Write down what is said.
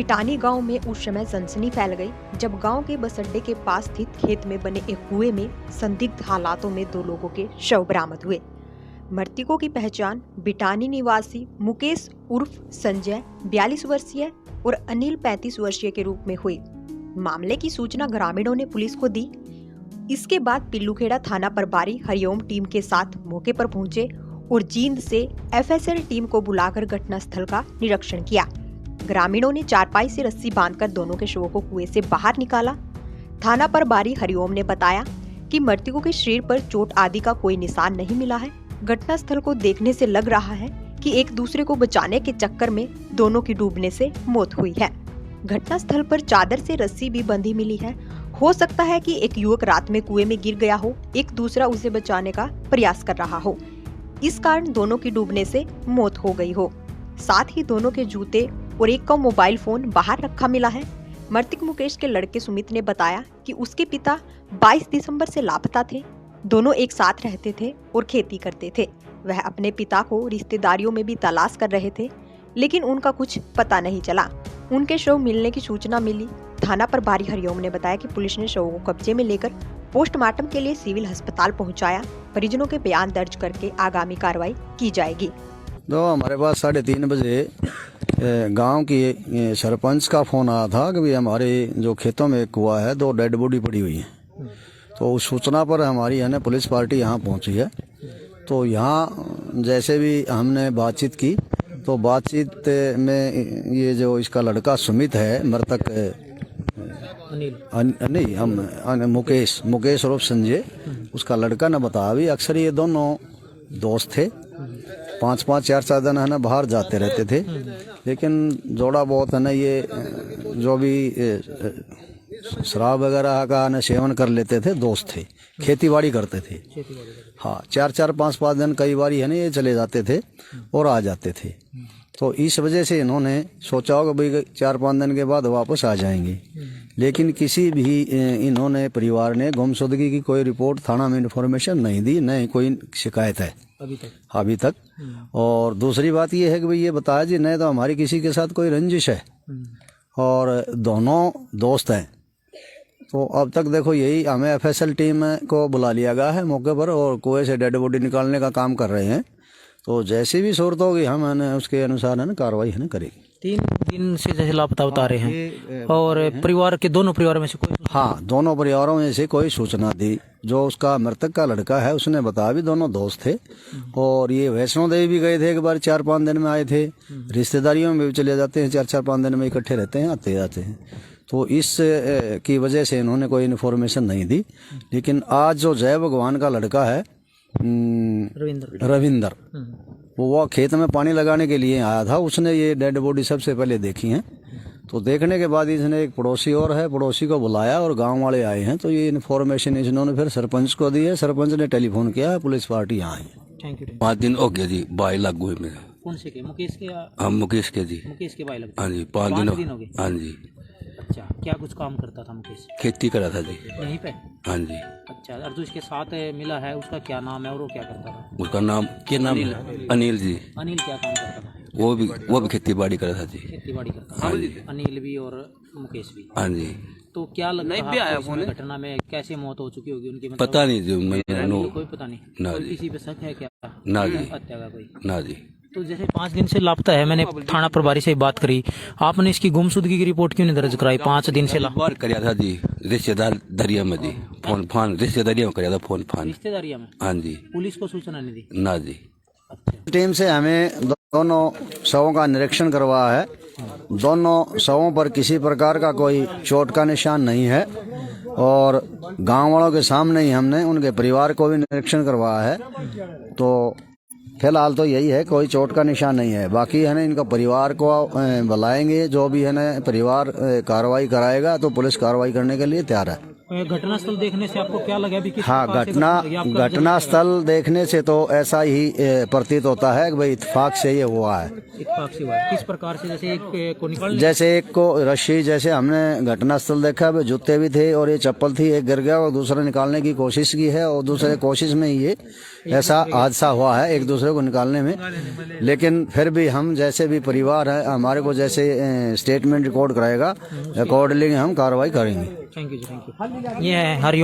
बिटानी गांव में उस समय सनसनी फैल गई जब गांव के बस अड्डे के पास स्थित खेत में बने एक कुएं में संदिग्ध हालातों में 2 लोगों के शव बरामद हुए। मृतकों की पहचान बिटानी निवासी मुकेश उर्फ संजय 42 वर्षीय और अनिल 35 वर्षीय के रूप में हुई। मामले की सूचना ग्रामीणों ने पुलिस को दी। इसके बाद पिल्लूखेड़ा थाना प्रभारी हरिओम टीम के साथ मौके पर पहुंचे और जींद से FSL टीम को बुलाकर घटनास्थल का निरीक्षण किया। ग्रामीणों ने चारपाई से रस्सी बांधकर दोनों के शवों को कुएं से बाहर निकाला। थाना प्रभारी हरिओम ने बताया कि मृतकों के शरीर पर चोट आदि का कोई निशान नहीं मिला है। घटनास्थल को देखने से लग रहा है कि एक दूसरे को बचाने के चक्कर में दोनों की डूबने से मौत हुई है। घटनास्थल पर चादर से रस्सी भी बंधी मिली है। हो सकता है कि एक युवक रात में कुएं में गिर गया हो, एक दूसरा उसे बचाने का प्रयास कर रहा हो, इस कारण दोनों की डूबने से मौत हो गई हो। साथ ही दोनों के जूते और एक का मोबाइल फोन बाहर रखा मिला है। मृतक मुकेश के लड़के सुमित ने बताया कि उसके पिता 22 दिसंबर से लापता थे। दोनों एक साथ रहते थे और खेती करते थे। वह अपने पिता को रिश्तेदारियों में भी तलाश कर रहे थे, लेकिन उनका कुछ पता नहीं चला। उनके शव मिलने की सूचना मिली। थाना प्रभारी हरिओम ने बताया कि पुलिस ने शव को कब्जे में लेकर पोस्टमार्टम के लिए सिविल अस्पताल पहुंचाया। परिजनों के बयान दर्ज करके आगामी कार्रवाई की जाएगी। तो हमारे पास 3:30 बजे गांव की सरपंच का फोन आया था कि भाई हमारे जो खेतों में कुआ है 2 डेड बॉडी पड़ी हुई है। तो उस सूचना पर हमारी पुलिस पार्टी यहाँ पहुंची है। तो यहाँ जैसे भी हमने बातचीत की तो बातचीत में ये जो इसका लड़का सुमित है, मृतक नहीं मुकेश और संजय, उसका लड़का ने बताया भी अक्सर ये दोनों दोस्त थे। 5-5 4-4 दिन बाहर जाते रहते थे, लेकिन जोड़ा बहुत ये जो भी शराब वगैरह का सेवन कर लेते थे, दोस्त थे, खेती बाड़ी करते थे। हाँ, 4-4 5-5 दिन कई बार ये चले जाते थे और आ जाते थे। तो इस वजह से इन्होंने सोचा होगा भाई 4-5 दिन के बाद वापस आ जाएंगे, लेकिन किसी भी इन्होंने परिवार ने गुमशुदगी की कोई रिपोर्ट थाना में इन्फॉर्मेशन नहीं दी, नहीं कोई शिकायत है अभी तक। और दूसरी बात ये है कि भाई ये बताया जी नहीं तो हमारी किसी के साथ कोई रंजिश है और दोनों दोस्त हैं। तो अब तक देखो यही हमें FSL टीम को बुला लिया गया है मौके पर और कुएं से डेड बॉडी निकालने का काम कर रहे हैं। तो जैसी भी सूरत होगी हम उसके अनुसार कार्रवाई करेंगे। 3 दिन से जैसे लापता बता रहे हैं और परिवार के दोनों परिवारों में से कोई, हाँ, दोनों परिवारों में से कोई सूचना दी। जो उसका मृतक का लड़का है उसने बताया भी दोनों दोस्त थे और ये वैष्णो देवी भी गए थे एक बार, 4-5 दिन में आए थे। रिश्तेदारियों में भी चले जाते हैं, 4-4-5 दिन में इकट्ठे रहते हैं, आते जाते हैं। तो इस की वजह से इन्होंने कोई इन्फॉर्मेशन नहीं दी। लेकिन आज जो जय भगवान का लड़का है रविंदर, वो खेत में पानी लगाने के लिए आया था। उसने ये डेड बॉडी सबसे पहले देखी है। तो देखने के बाद इसने एक पड़ोसी और है, पड़ोसी को बुलाया और गांव वाले आए हैं। तो ये इन्फॉर्मेशन इन्होंने फिर सरपंच को दी है। सरपंच ने टेलीफोन किया, पुलिस पार्टी यहाँ आई है। Thank you. 5 दिन हो गया जी, बाई लग गई मेरे। कौन से के? मुकेश के? हम मुकेश के जी। मुकेश के बाई लग? हाँ जी, 5 दिन हो गए। हाँ जी। अच्छा, क्या कुछ काम करता था मुकेश? खेती करा था जी यहीं पे? हाँ जी। अच्छा, और जो इसके साथ मिला है उसका क्या नाम है और वो क्या करता था? उसका नाम क्या नाम है? अनिल जी। अनिल क्या काम करता था? वो भी खेती बाड़ी करा था जी। खेती बाड़ी करता था? हाँ जी। अनिल भी और मुकेश भी? हाँ जी। तो क्या लगता है इस घटना में कैसे मौत हो चुकी होगी उनकी? पता नहीं जी, कोई पता नहीं ना कोई जी। किसी पे शक है क्या? ना जी, हत्या का कोई? ना जी। तो जैसे 5 दिन से लापता है, मैंने थाना प्रभारी से बात करी, आपने इसकी गुमशुदगी की रिपोर्ट क्यों नहीं दर्ज कराई? 5 दिन से बार कराया था जी, रिश्तेदार दरिया में जी, फोन फान रिश्तेदारियों में कराया था, फोन फान रिश्तेदारियों में। हाँ जी। पुलिस को सूचना नहीं दी? ना जी। अच्छा। टीम से हमें दोनों शवों का निरीक्षण करवाया है। दोनों शवों पर किसी प्रकार का कोई चोट का निशान नहीं है और गांव वालों के सामने ही हमने उनके परिवार को भी निरीक्षण करवाया है। तो फिलहाल तो यही है, कोई चोट का निशान नहीं है। बाकी इनका परिवार को बुलाएंगे, जो भी परिवार कार्रवाई कराएगा तो पुलिस कार्रवाई करने के लिए तैयार है। घटनास्थल देखने से आपको क्या लगा? अभी किस हाँ, प्रकार से घटना लगी? आपका घटनास्थल देखने से तो ऐसा ही प्रतीत होता है कि भाई इत्तेफाक से ये हुआ है। इत्तेफाक से हुआ है। किस प्रकार से? जैसे एक को निकाल जैसे एक को रस्सी, जैसे हमने घटनास्थल देखा, भाई जूते भी थे और ये चप्पल थी, एक गिर गया और दूसरा निकालने की कोशिश की है और दूसरे कोशिश में ये ऐसा हादसा हुआ है एक दूसरे को निकालने में। लेकिन फिर भी हम जैसे भी परिवार है, हमारे को जैसे स्टेटमेंट रिकॉर्ड कराएगा, अकॉर्डिंगली हम कार्रवाई करेंगे। थैंक यू जी, थैंक यू। ये है हरिओम